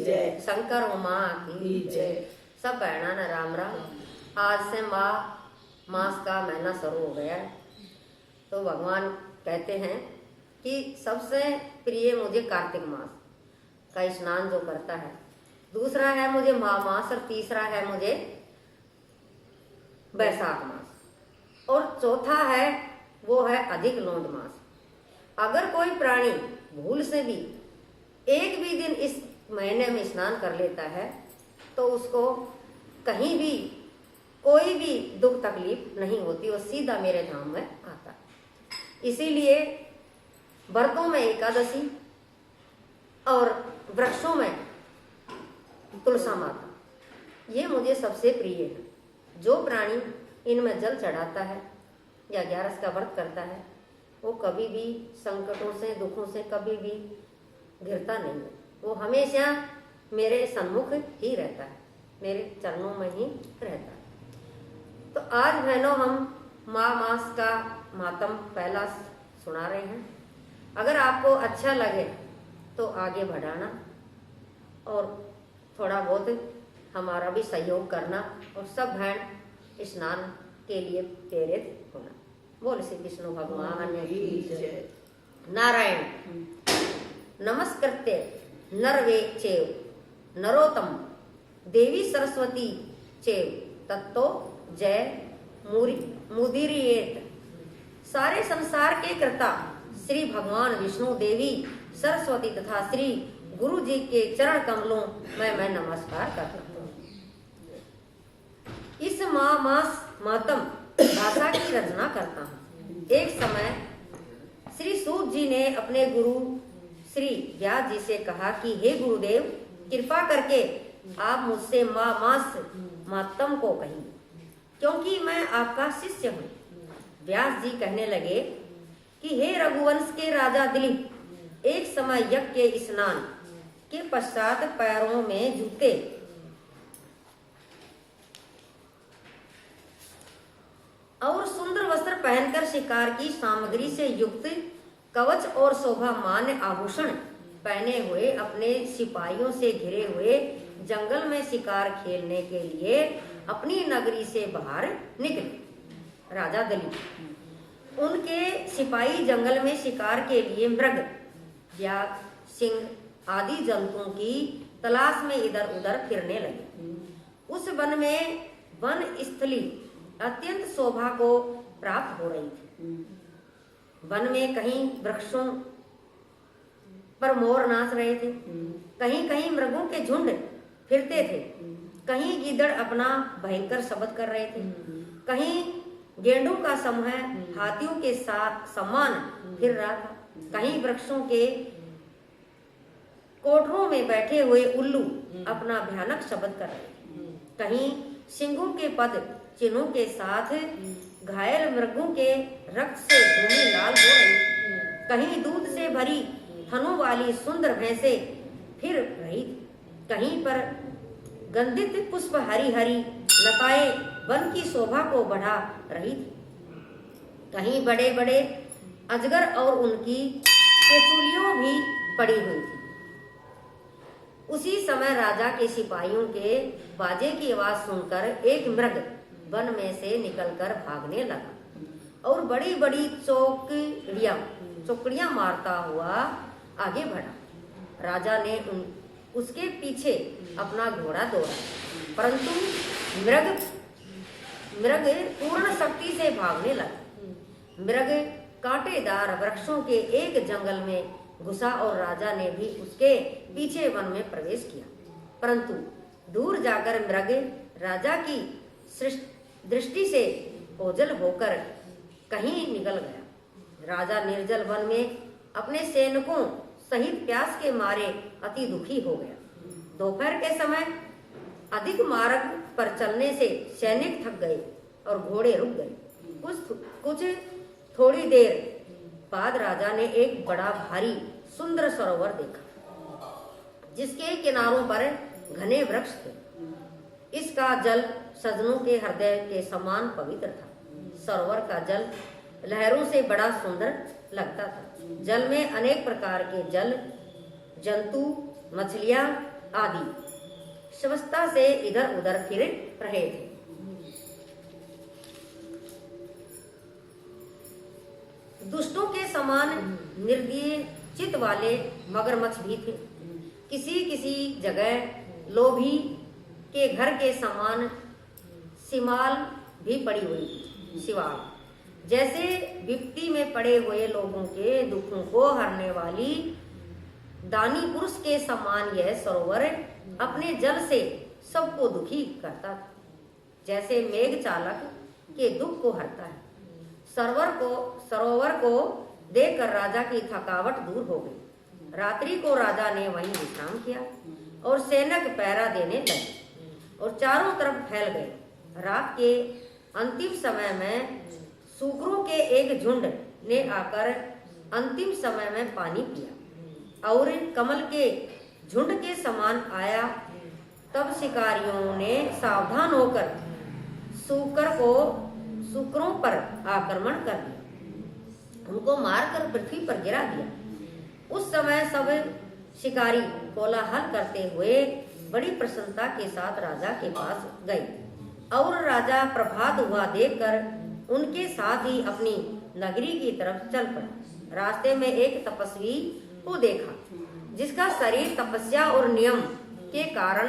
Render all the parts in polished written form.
जय। शंकर उमा की जय। सब बहना न राम राम। आज से मास का महीना शुरू हो गया है, तो भगवान कहते हैं कि सबसे प्रिय मुझे कार्तिक मास का स्नान जो करता है, दूसरा है मुझे माह मास, और तीसरा है मुझे बैसाख मास, और चौथा है वो है अधिक लोंड मास। अगर कोई प्राणी भूल से भी एक भी दिन इस महीने में स्नान कर लेता है तो उसको कहीं भी कोई भी दुख तकलीफ नहीं होती, वो सीधा मेरे धाम में आता है। इसीलिए व्रतों में एकादशी और वृक्षों में तुलसा माता, ये मुझे सबसे प्रिय है। जो प्राणी इनमें जल चढ़ाता है या 11 का व्रत करता है, वो कभी भी संकटों से दुखों से कभी भी घिरता नहीं है। वो हमेशा मेरे सन्मुख ही रहता है, मेरे चरणों में ही रहता है। तो आज बहनों हम माह मास का मातम पहला सुना रहे हैं। अगर आपको अच्छा लगे तो आगे बढ़ाना और थोड़ा बहुत हमारा भी सहयोग करना, और सब बहन स्नान के लिए प्रेरित होना। बोल श्री विष्णु भगवान की जय। नारायण नमस्कृत्य नरवे चैव नरोत्तम देवी सरस्वती चैव तत्तो जय मुदीरयेत। सारे संसार के कर्ता श्री भगवान विष्णु, देवी सरस्वती तथा श्री गुरु जी के चरण कमलों में मैं नमस्कार करता हूँ। इस मास मातम भाषा की रचना करता हूँ। एक समय श्री सूत जी ने अपने गुरु श्री व्यास जी से कहा कि हे गुरुदेव, कृपा करके आप मुझसे मास मातम को कहिए, क्योंकि मैं आपका शिष्य हूँ। व्यास जी कहने लगे कि हे रघुवंश के राजा दिलीप, एक समय यज्ञ के स्नान के पश्चात पैरों में जूते और सुंदर वस्त्र पहनकर शिकार की सामग्री से युक्त कवच और शोभामान्य आभूषण पहने हुए अपने सिपाहियों से घिरे हुए जंगल में शिकार खेलने के लिए अपनी नगरी से बाहर निकले। राजा दिलीप, उनके सिपाही जंगल में शिकार के लिए मृग, व्याघ, सिंह आदि जंतुओं की तलाश में इधर उधर फिरने लगे। उस वन में वन स्थली अत्यंत शोभा को प्राप्त हो रही थी। वन में कहीं वृक्षों पर मोर नाच रहे थे, कहीं कहीं मृगों के झुंड फिरते थे, कहीं गीदड़ अपना भयंकर शब्द कर रहे थे, कहीं गेंडों का समूह हाथियों के साथ समान फिर रहा था, कहीं वृक्षों के कोठरों में बैठे हुए उल्लू अपना भयानक शब्द कर रहे थे, कहीं सिंहों के पद चिन्हों के साथ घायल मृगों के रक्त से भूमि लाल हो रही, कहीं दूध से भरी थनों वाली सुंदर भैंसें फिर रही, कहीं पर गंधित पुष्प हरी हरी लताएं वन की शोभा को बढ़ा रही थी, कहीं बड़े बड़े अजगर और उनकी केचुलियों भी पड़ी हुई थी। उसी समय राजा के सिपाहियों के बाजे की आवाज सुनकर एक मृग वन में से निकलकर भागने लगा और बड़ी बड़ी चौकड़ियां मारता हुआ आगे बढ़ा। राजा ने उसके पीछे अपना घोड़ा दौड़ा, परंतु मृग पूर्ण शक्ति से भागने लगा। मृग कांटेदार वृक्षों के एक जंगल में घुसा और राजा ने भी उसके पीछे वन में प्रवेश किया, परंतु दूर जाकर मृग राजा की दृष्टि से ओझल होकर कहीं निकल गया। राजा निर्जल वन में अपने सैनिकों सहित प्यास के मारे अति दुखी हो गया। दोपहर के समय अधिक मार्ग पर चलने से सैनिक थक गए और घोड़े रुक गए। कुछ थोड़ी देर बाद राजा ने एक बड़ा भारी सुंदर सरोवर देखा, जिसके किनारों पर घने वृक्ष थे। इसका जल सजनों के हृदय के समान पवित्र था। सरोवर का जल लहरों से बड़ा सुंदर लगता था। जल में अनेक प्रकार के जल जंतु, मछलियां आदि स्वच्छता से इधर उधर फिर रहे थे। दुष्टों के समान निर्दयी चित्त वाले मगरमच्छ भी थे। किसी किसी जगह लोभी के घर के समान सिमाल भी पड़ी हुई थी। सिवाल जैसे विपत्ति में पड़े हुए लोगों के दुखों को हरने वाली दानी पुरुष के समान यह सरोवर अपने जल से सबको दुखी करता था, जैसे मेघ चालक के दुख को हरता है। सरोवर को देखकर राजा की थकावट दूर हो गई। रात्रि को राजा ने वहीं विश्राम किया और सैनिक पहरा देने लगे और चारों तरफ फैल गए। रात के अंतिम समय में सूकरों के एक झुंड ने आकर अंतिम समय में पानी पिया और कमल के झुंड के समान आया। तब शिकारियों ने सावधान होकर सूकरों पर आक्रमण कर दिया, उनको मारकर पृथ्वी पर गिरा दिया। उस समय सब शिकारी कोलाहल करते हुए बड़ी प्रसन्नता के साथ राजा के पास गए और राजा प्रभात हुआ देखकर उनके साथ ही अपनी नगरी की तरफ चल पड़ा। रास्ते में एक तपस्वी को देखा जिसका शरीर तपस्या और नियम के कारण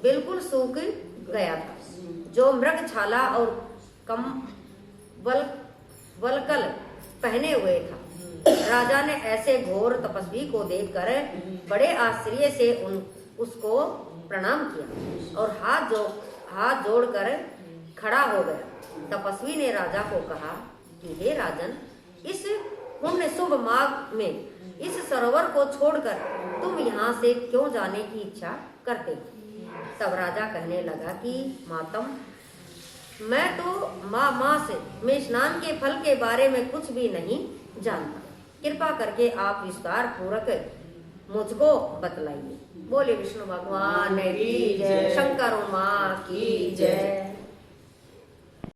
बिल्कुल सूख गया था, जो मृगछाला और वलकल पहने हुए था। राजा ने ऐसे घोर तपस्वी को देखकर बड़े आश्चर्य से उसको प्रणाम किया और हाथ जोड़कर खड़ा हो गया। तपस्वी ने राजा को कहा कि हे राजन, इस पुण्य शुभ माघ में इस सरोवर को छोड़कर तुम यहाँ से क्यों जाने की इच्छा करते हो? तब राजा कहने लगा कि मातम, मैं तो मास में स्नान के फल के बारे में कुछ भी नहीं जानता। कृपा करके आप विस्तार पूर्वक मुझको बतलाइए। बोले विष्णु भगवान की जय, शंकर माँ की जय।